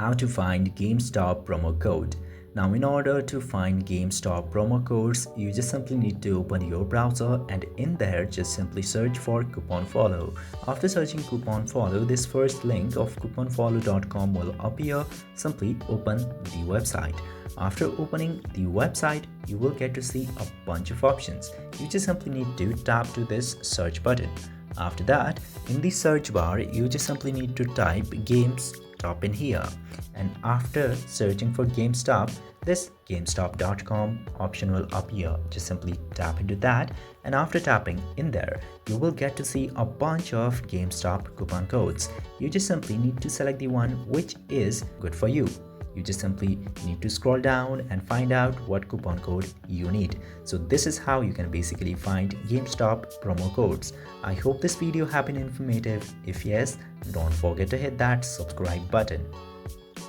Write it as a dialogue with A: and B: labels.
A: how to find Gamestop promo code. Now in order to find Gamestop promo codes, you just simply need to open your browser and in there just simply search for coupon follow. After searching coupon follow, this first link of couponfollow.com will appear. Simply open the website. After opening the website, you will get to see a bunch of options. You just simply need to tap to this search button. After that, in the search bar, you just simply need to type Gamestop in here. And after searching for Gamestop, this Gamestop.com option will appear. Just simply tap into that, and after tapping in there, you will get to see a bunch of Gamestop coupon codes. You just simply need to select the one which is good for you. You just simply need to scroll down and find out what coupon code you need. So this is how you can basically find Gamestop promo codes. I hope this video has been informative. If yes, don't forget to hit that subscribe button.